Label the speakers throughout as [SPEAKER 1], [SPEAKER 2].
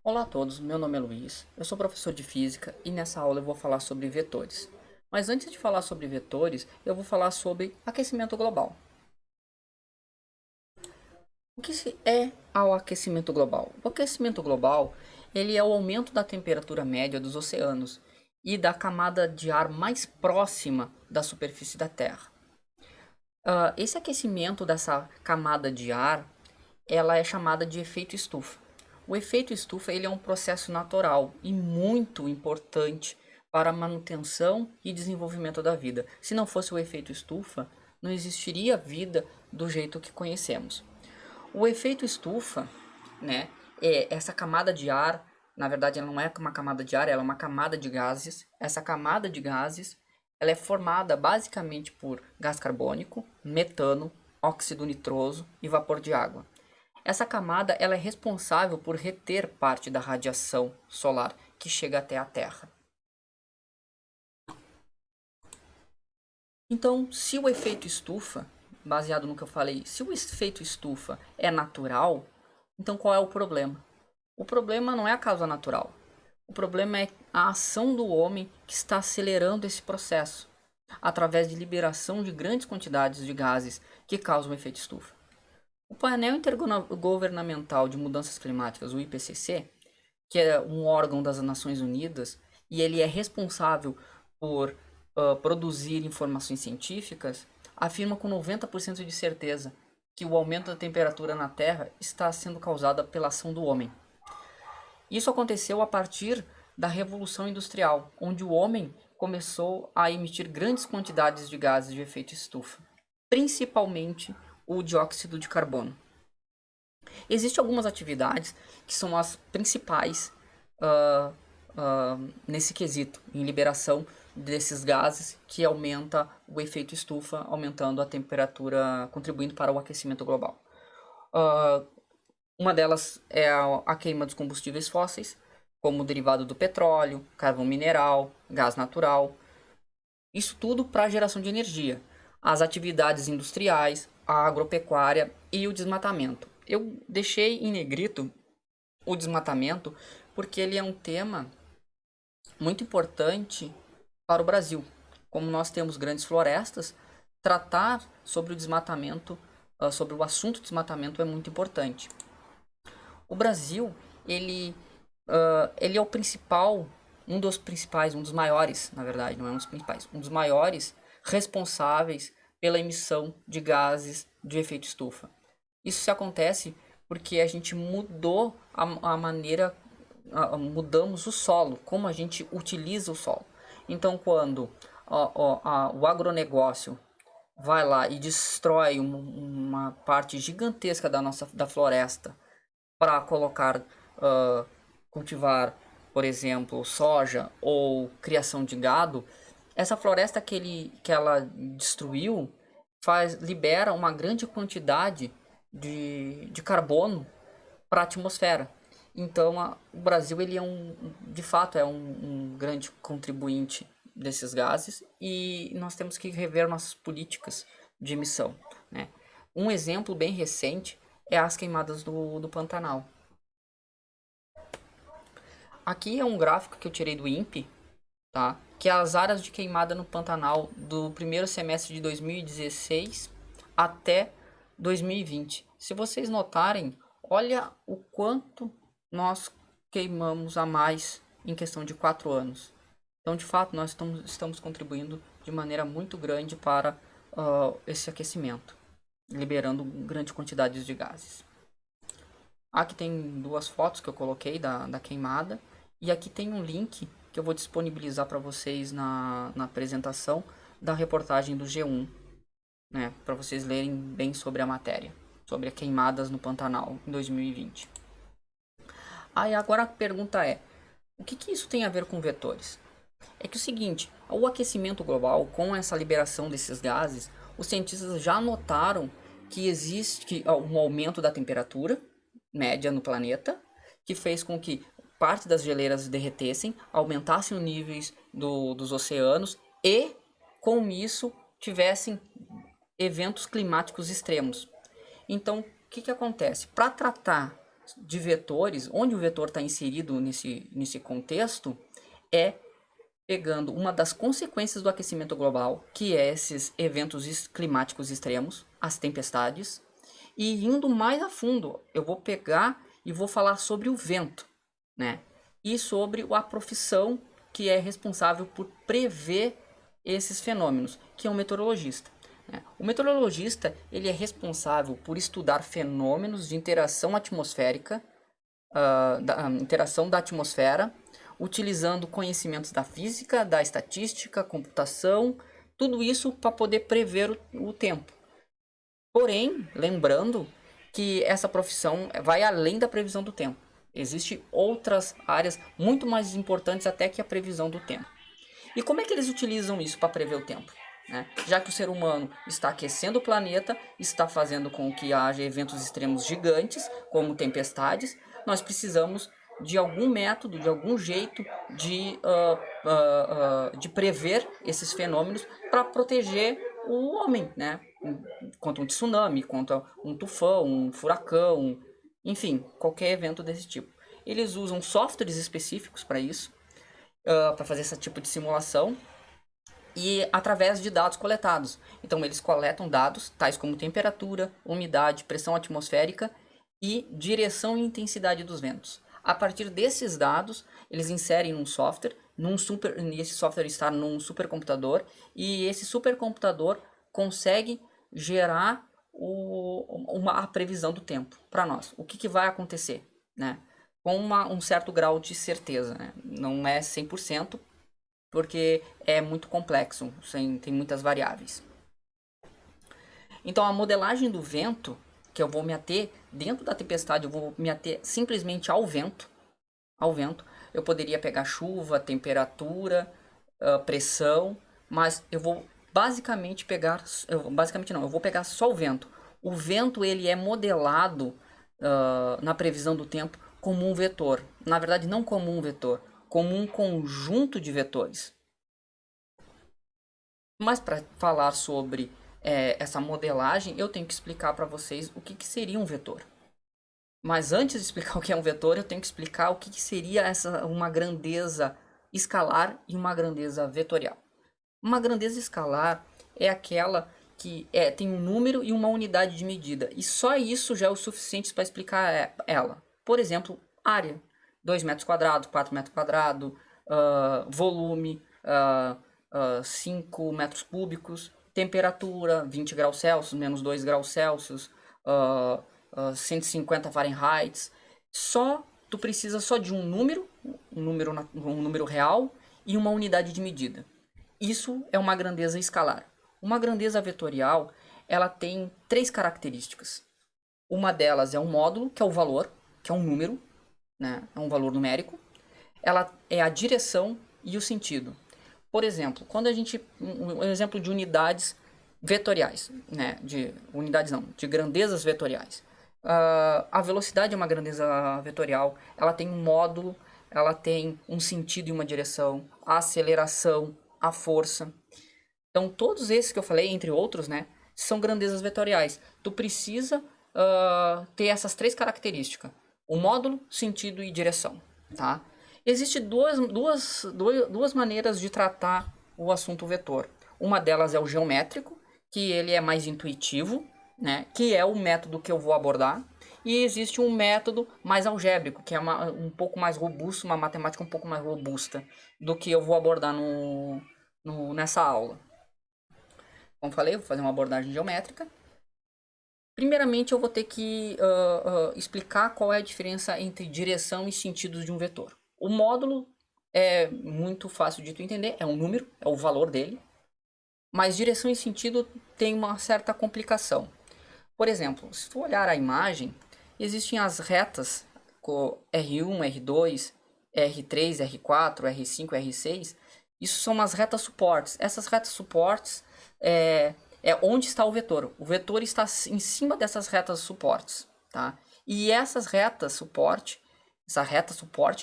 [SPEAKER 1] Olá a todos, meu nome é Luiz, eu sou professor de física e nessa aula eu vou falar sobre vetores. Mas antes de falar sobre vetores, eu vou falar sobre aquecimento global. O que é o aquecimento global? O aquecimento global, ele é o aumento da temperatura média dos oceanos e da camada de ar mais próxima da superfície da Terra. Esse aquecimento dessa camada de ar, ela é chamada de efeito estufa. O efeito estufa ele é um processo natural e muito importante para a manutenção e desenvolvimento da vida. Se não fosse o efeito estufa, não existiria vida do jeito que conhecemos. O efeito estufa, né, é essa camada de ar, na verdade ela não é uma camada de ar, ela é uma camada de gases. Essa camada de gases, ela é formada basicamente por gás carbônico, metano, óxido nitroso e vapor de água. Essa camada ela é responsável por reter parte da radiação solar que chega até a Terra. Então, se o efeito estufa, baseado no que eu falei, se o efeito estufa é natural, então qual é o problema? O problema não é a causa natural. O problema é a ação do homem que está acelerando esse processo, através de liberação de grandes quantidades de gases que causam o efeito estufa. O painel intergovernamental de mudanças climáticas, o IPCC, que é um órgão das Nações Unidas, e ele é responsável por produzir informações científicas, afirma com 90% de certeza que o aumento da temperatura na Terra está sendo causado pela ação do homem. Isso aconteceu a partir da Revolução Industrial, onde o homem começou a emitir grandes quantidades de gases de efeito estufa, principalmente o dióxido de carbono. Existem algumas atividades que são as principais uh, nesse quesito, em liberação desses gases que aumenta o efeito estufa, aumentando a temperatura, contribuindo para o aquecimento global. Uh, uma delas é a queima dos combustíveis fósseis, como derivado do petróleo, carvão mineral, gás natural. Isso tudo para a geração de energia. As atividades industriais, a agropecuária e o desmatamento. Eu deixei em negrito o desmatamento porque ele é um tema muito importante para o Brasil. Como nós temos grandes florestas, tratar sobre o desmatamento, sobre o assunto desmatamento é muito importante. O Brasil, ele é o principal, um dos maiores, na verdade, não é um dos principais, um dos maiores responsáveis pela emissão de gases de efeito estufa. Isso se acontece porque a gente mudou a maneira, mudamos o solo, como a gente utiliza o solo. Então, quando o agronegócio vai lá e destrói uma parte gigantesca da floresta para colocar, cultivar, por exemplo, soja ou criação de gado, essa floresta que ela destruiu libera uma grande quantidade de carbono para a atmosfera. Então, o Brasil ele é de fato é um grande contribuinte desses gases e nós temos que rever nossas políticas de emissão, né? Um exemplo bem recente é as queimadas do Pantanal. Aqui é um gráfico que eu tirei do INPE, tá? Que é as áreas de queimada no Pantanal do primeiro semestre de 2016 até 2020. Se vocês notarem, olha o quanto nós queimamos a mais em questão de 4 anos. Então, de fato, nós estamos contribuindo de maneira muito grande para esse aquecimento, liberando grandes quantidades de gases. Aqui tem duas fotos que eu coloquei da queimada. E aqui tem um link que eu vou disponibilizar para vocês na apresentação da reportagem do G1, né, para vocês lerem bem sobre a matéria, sobre as queimadas no Pantanal em 2020. Aí agora a pergunta é, o que isso tem a ver com vetores? É que o seguinte, o aquecimento global, com essa liberação desses gases, os cientistas já notaram que existe um aumento da temperatura média no planeta, que fez com que parte das geleiras derretessem, aumentassem os níveis dos oceanos e, com isso, tivessem eventos climáticos extremos. Então, o que acontece? Para tratar de vetores, onde o vetor está inserido nesse contexto, é pegando uma das consequências do aquecimento global, que é esses eventos climáticos extremos, as tempestades, e indo mais a fundo, eu vou pegar e vou falar sobre o vento, né? E sobre a profissão que é responsável por prever esses fenômenos, que é o meteorologista. O meteorologista ele é responsável por estudar fenômenos de interação atmosférica, interação da atmosfera, utilizando conhecimentos da física, da estatística, computação, tudo isso para poder prever o tempo. Porém, lembrando que essa profissão vai além da previsão do tempo. Existem outras áreas muito mais importantes até que a previsão do tempo. E como é que eles utilizam isso para prever o tempo? Já que o ser humano está aquecendo o planeta, está fazendo com que haja eventos extremos gigantes, como tempestades, nós precisamos de algum método, de algum jeito de prever esses fenômenos para proteger o homem, né? Contra um tsunami, contra um tufão, um furacão, enfim, qualquer evento desse tipo. Eles usam softwares específicos para isso, para fazer esse tipo de simulação, e através de dados coletados. Então eles coletam dados tais como temperatura, umidade, pressão atmosférica e direção e intensidade dos ventos. A partir desses dados, eles inserem num software, e esse software está num supercomputador, e esse supercomputador consegue gerar a previsão do tempo para nós. O que vai acontecer, né? Com um certo grau de certeza, né? Não é 100%, porque é muito complexo, tem muitas variáveis. Então a modelagem do vento, que eu vou me ater dentro da tempestade, eu vou me ater simplesmente ao vento. Eu poderia pegar chuva, temperatura, pressão, mas eu vou basicamente pegar, eu vou pegar só o vento. O vento ele é modelado na previsão do tempo como um vetor. Na verdade, não como um vetor, como um conjunto de vetores. Mas para falar sobre essa modelagem, eu tenho que explicar para vocês o que seria um vetor. Mas antes de explicar o que é um vetor, eu tenho que explicar o que seria uma grandeza escalar e uma grandeza vetorial. Uma grandeza escalar é aquela que tem um número e uma unidade de medida. E só isso já é o suficiente para explicar ela. Por exemplo, área. 2 metros quadrados, 4 metros quadrados, volume, 5 metros cúbicos, temperatura, 20 graus Celsius, menos 2 graus Celsius, 150 Fahrenheit. Tu precisa só de um número real e uma unidade de medida. Isso é uma grandeza escalar. Uma grandeza vetorial, ela tem 3 características. Uma delas é um módulo, que é o valor, que é um número, né? É um valor numérico. Ela é a direção e o sentido. Por exemplo, quando um exemplo de unidades vetoriais, né? De grandezas vetoriais. A velocidade é uma grandeza vetorial, ela tem um módulo, ela tem um sentido e uma direção, a aceleração, a força. Então, todos esses que eu falei, entre outros, né, são grandezas vetoriais. Tu precisa ter essas 3 características: o módulo, sentido e direção. Tá? Existem duas maneiras de tratar o assunto vetor. Uma delas é o geométrico, que ele é mais intuitivo, né, que é o método que eu vou abordar. E existe um método mais algébrico, que é um pouco mais robusto, uma matemática um pouco mais robusta do que eu vou abordar nessa aula. Como falei, eu vou fazer uma abordagem geométrica. Primeiramente, eu vou ter que explicar qual é a diferença entre direção e sentido de um vetor. O módulo é muito fácil de tu entender, é um número, é o valor dele. Mas direção e sentido tem uma certa complicação. Por exemplo, se tu olhar a imagem, existem as retas R1, R2, R3, R4, R5, R6. Isso são as retas suportes. Essas retas suportes é onde está o vetor. O vetor está em cima dessas retas suportes. Tá? E essa reta suporte,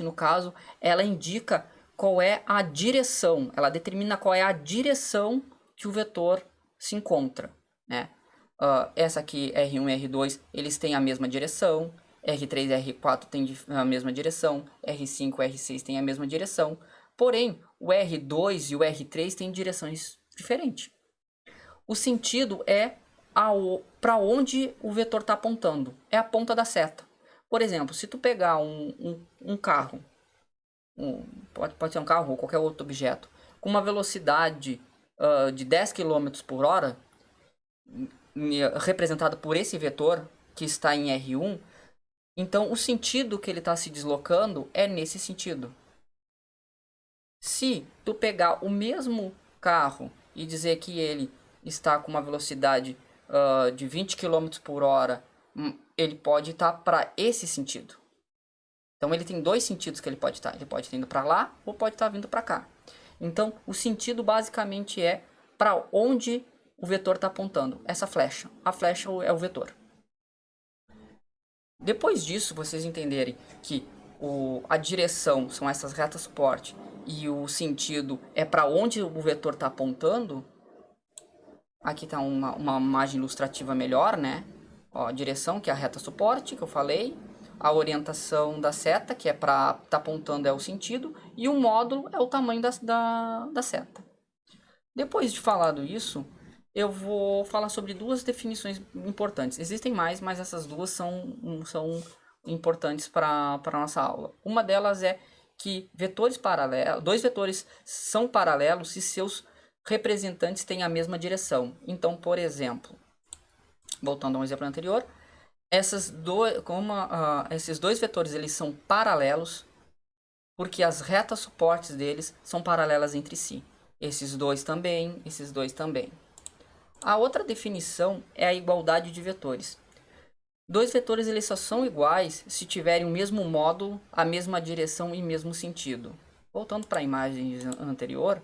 [SPEAKER 1] no caso, ela indica qual é a direção. Ela determina qual é a direção que o vetor se encontra, né? Essa aqui, R1 e R2, eles têm a mesma direção. R3 e R4 têm a mesma direção, R5 e R6 têm a mesma direção, porém, o R2 e o R3 têm direções diferentes. O sentido é para onde o vetor está apontando, é a ponta da seta. Por exemplo, se tu pegar um carro, pode ser um carro ou qualquer outro objeto, com uma velocidade de 10 km por hora, representado por esse vetor, que está em R1, então o sentido que ele está se deslocando é nesse sentido. Se tu pegar o mesmo carro e dizer que ele está com uma velocidade de 20 km por hora, ele pode estar para esse sentido. Então ele tem dois sentidos que ele pode estar. Ele pode estar indo para lá ou pode estar vindo para cá. Então o sentido basicamente é para onde o vetor está apontando. Essa flecha. A flecha é o vetor. Depois disso, vocês entenderem que a direção são essas retas suporte e o sentido é para onde o vetor está apontando. Aqui está uma imagem ilustrativa melhor, né? Ó, a direção, que é a reta suporte, que eu falei. A orientação da seta, que é para estar apontando, é o sentido. E o módulo é o tamanho da seta. Depois de falado isso, eu vou falar sobre duas definições importantes. Existem mais, mas essas duas são importantes para a nossa aula. Uma delas é que dois vetores são paralelos se seus representantes têm a mesma direção. Então, por exemplo, voltando a um exemplo anterior, esses dois vetores eles são paralelos porque as retas suportes deles são paralelas entre si. Esses dois também, esses dois também. A outra definição é a igualdade de vetores. Dois vetores eles só são iguais se tiverem o mesmo módulo, a mesma direção e mesmo sentido. Voltando para a imagem anterior,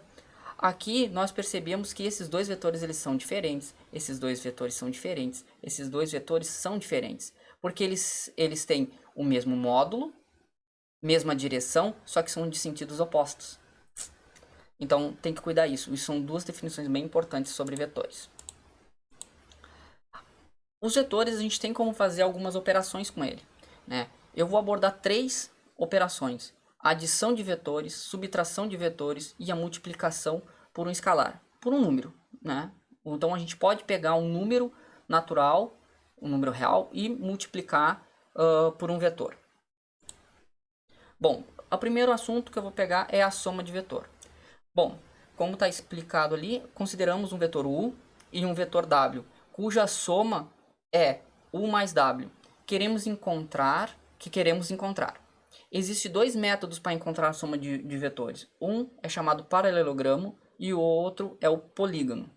[SPEAKER 1] aqui nós percebemos que esses dois vetores eles são diferentes, esses dois vetores são diferentes, esses dois vetores são diferentes, porque eles têm o mesmo módulo, mesma direção, só que são de sentidos opostos. Então tem que cuidar isso. Isso são duas definições bem importantes sobre vetores. Os vetores a gente tem como fazer algumas operações com ele, né? Eu vou abordar 3 operações: a adição de vetores, subtração de vetores e a multiplicação por um escalar, por um número, né? Então a gente pode pegar um número natural, um número real, e multiplicar por um vetor. Bom, o primeiro assunto que eu vou pegar é a soma de vetor. Bom, como está explicado ali, consideramos um vetor U e um vetor W, cuja soma é U mais W. Queremos encontrar. Existem 2 métodos para encontrar a soma de vetores. Um é chamado paralelogramo e o outro é o polígono.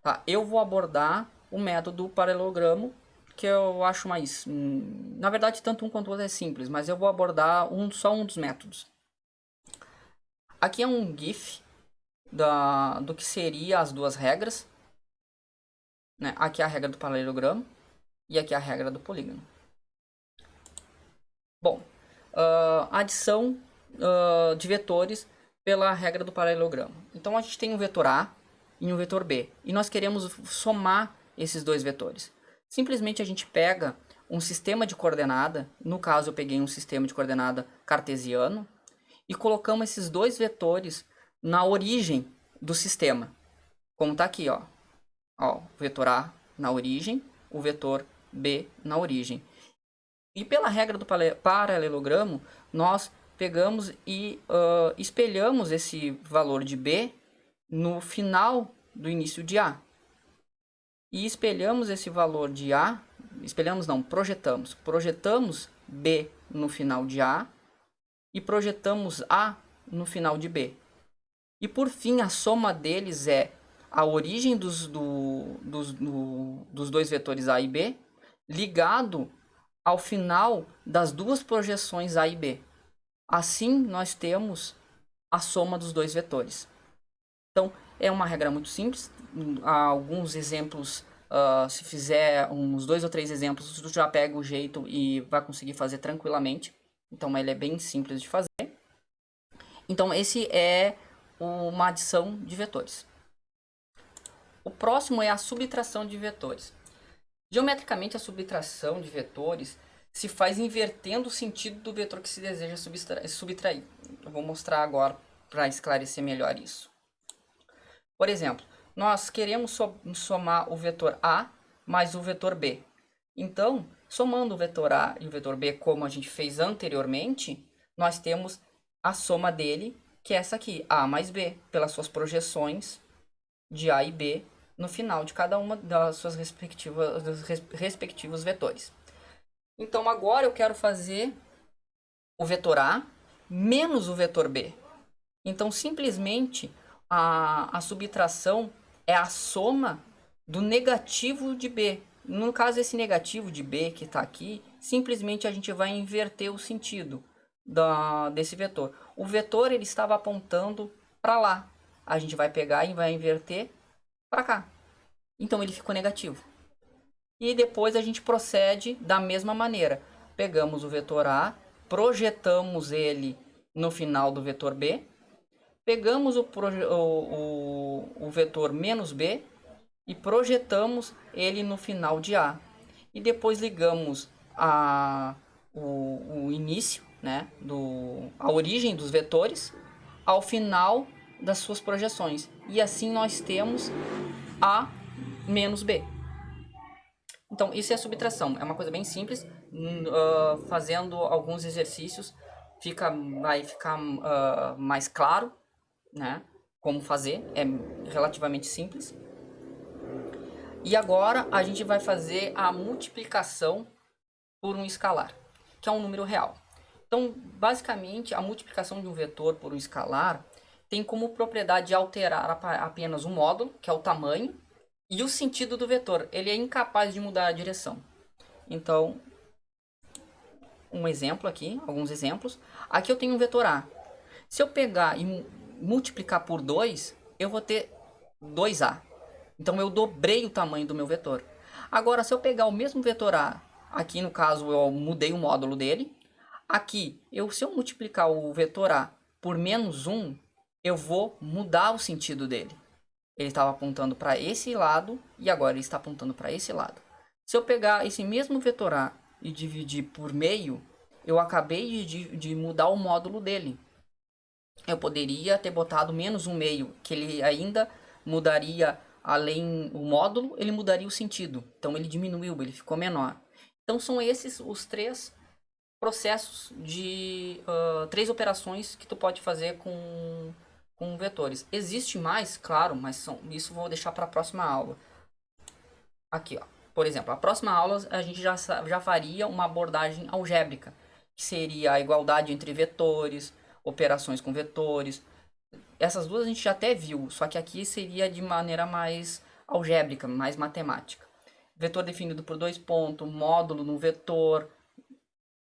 [SPEAKER 1] Tá? Eu vou abordar o método paralelogramo, que eu acho mais... na verdade, tanto um quanto o outro é simples, mas eu vou abordar só um dos métodos. Aqui é um GIF do que seria as duas regras, né? Aqui é a regra do paralelogramo e aqui é a regra do polígono. Bom, adição de vetores pela regra do paralelogramo. Então a gente tem um vetor A e um vetor B, e nós queremos somar esses dois vetores. Simplesmente a gente pega um sistema de coordenada, no caso eu peguei um sistema de coordenada cartesiano, e colocamos esses dois vetores na origem do sistema. Como está aqui, ó, o vetor A na origem, o vetor B na origem. E pela regra do paralelogramo, nós pegamos e espelhamos esse valor de B no final do início de A. E espelhamos esse valor de A, projetamos B no final de A e projetamos A no final de B. E por fim, a soma deles é a origem dos dois vetores A e B ligado ao final das duas projeções A e B. Assim, nós temos a soma dos dois vetores. Então, é uma regra muito simples. Há alguns exemplos, se fizer uns 2 ou 3 exemplos, tu já pega o jeito e vai conseguir fazer tranquilamente. Então, ele é bem simples de fazer. Então, esse é uma adição de vetores. O próximo é a subtração de vetores. Geometricamente, a subtração de vetores se faz invertendo o sentido do vetor que se deseja subtrair. Eu vou mostrar agora para esclarecer melhor isso. Por exemplo, nós queremos somar o vetor A mais o vetor B. Então, somando o vetor A e o vetor B como a gente fez anteriormente, nós temos a soma dele, que é essa aqui, A mais B, pelas suas projeções de A e B no final de cada uma das suas respectivos vetores. Então, agora eu quero fazer o vetor A menos o vetor B. Então, simplesmente, a subtração é a soma do negativo de B. No caso, esse negativo de B que está aqui, simplesmente a gente vai inverter o sentido desse vetor. O vetor ele estava apontando para lá. A gente vai pegar e vai inverter para cá. Então, ele ficou negativo. E depois a gente procede da mesma maneira. Pegamos o vetor A, projetamos ele no final do vetor B, pegamos o vetor menos B e projetamos ele no final de A. E depois ligamos o início, né, a origem dos vetores ao final das suas projeções. E assim nós temos A menos B. Então, isso é subtração. É uma coisa bem simples. Fazendo alguns exercícios, vai ficar mais claro, né? Como fazer. É relativamente simples. E agora a gente vai fazer a multiplicação por um escalar, que é um número real. Então, basicamente, a multiplicação de um vetor por um escalar tem como propriedade alterar apenas o módulo, que é o tamanho, e o sentido do vetor. Ele é incapaz de mudar a direção. Então, um exemplo aqui, alguns exemplos. Aqui eu tenho um vetor A. Se eu pegar e multiplicar por 2, eu vou ter 2A. Então eu dobrei o tamanho do meu vetor. Agora, se eu pegar o mesmo vetor A, aqui no caso eu mudei o módulo dele. Aqui, se eu multiplicar o vetor A por menos 1, eu vou mudar o sentido dele. Ele estava apontando para esse lado e agora ele está apontando para esse lado. Se eu pegar esse mesmo vetor A e dividir por meio, eu acabei de mudar o módulo dele. Eu poderia ter botado menos um meio, que ele ainda mudaria, além o módulo, ele mudaria o sentido. Então ele diminuiu, ele ficou menor. Então são esses os três processos de três operações que tu pode fazer com vetores. Existe mais, claro, mas isso vou deixar para a próxima aula. Aqui, ó. Por exemplo, a próxima aula a gente já faria uma abordagem algébrica, que seria a igualdade entre vetores, operações com vetores. Essas duas a gente já até viu, só que aqui seria de maneira mais algébrica, mais matemática. Vetor definido por 2 pontos, módulo no vetor,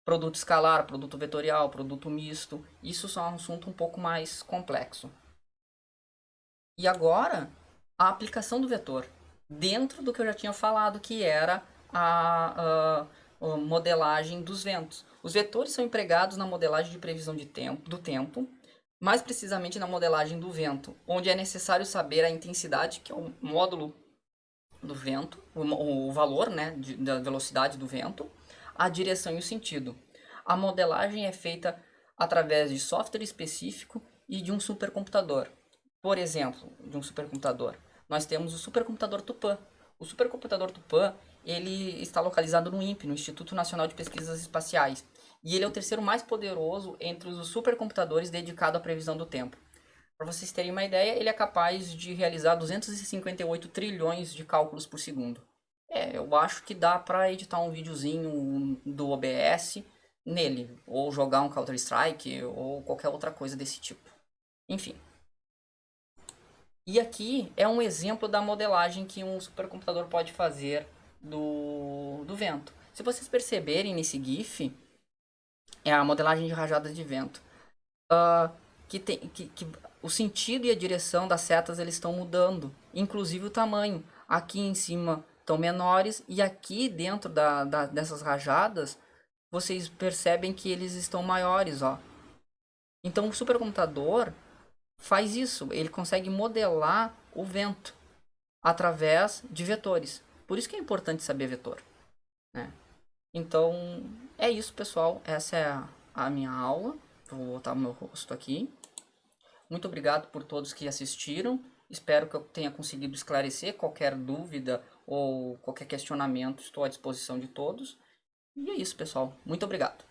[SPEAKER 1] produto escalar, produto vetorial, produto misto. Isso só é um assunto um pouco mais complexo. E agora, a aplicação do vetor. Dentro do que eu já tinha falado, que era a modelagem dos ventos. Os vetores são empregados na modelagem de previsão do tempo, mais precisamente na modelagem do vento, onde é necessário saber a intensidade, que é o módulo do vento, o valor, né, da velocidade do vento, a direção e o sentido. A modelagem é feita através de software específico e de um supercomputador. Por exemplo, de um supercomputador, nós temos o supercomputador Tupã. O supercomputador Tupã, ele está localizado no INPE, no Instituto Nacional de Pesquisas Espaciais, e ele é o terceiro mais poderoso entre os supercomputadores dedicado à previsão do tempo. Para vocês terem uma ideia, ele é capaz de realizar 258 trilhões de cálculos por segundo. Eu acho que dá para editar um videozinho do OBS nele, ou jogar um Counter-Strike, ou qualquer outra coisa desse tipo. Enfim. E aqui é um exemplo da modelagem que um supercomputador pode fazer do vento. Se vocês perceberem nesse GIF, é a modelagem de rajadas de vento. Que o sentido e a direção das setas eles estão mudando, inclusive o tamanho. Aqui em cima estão menores e aqui dentro dessas rajadas vocês percebem que eles estão maiores, ó. Então o supercomputador faz isso, ele consegue modelar o vento através de vetores. Por isso que é importante saber vetor, né? Então É isso, pessoal. Essa é a minha aula. Vou botar o meu rosto aqui. Muito obrigado por todos que assistiram. Espero que eu tenha conseguido esclarecer qualquer dúvida ou qualquer questionamento. Estou à disposição de todos. E é isso, pessoal. Muito obrigado.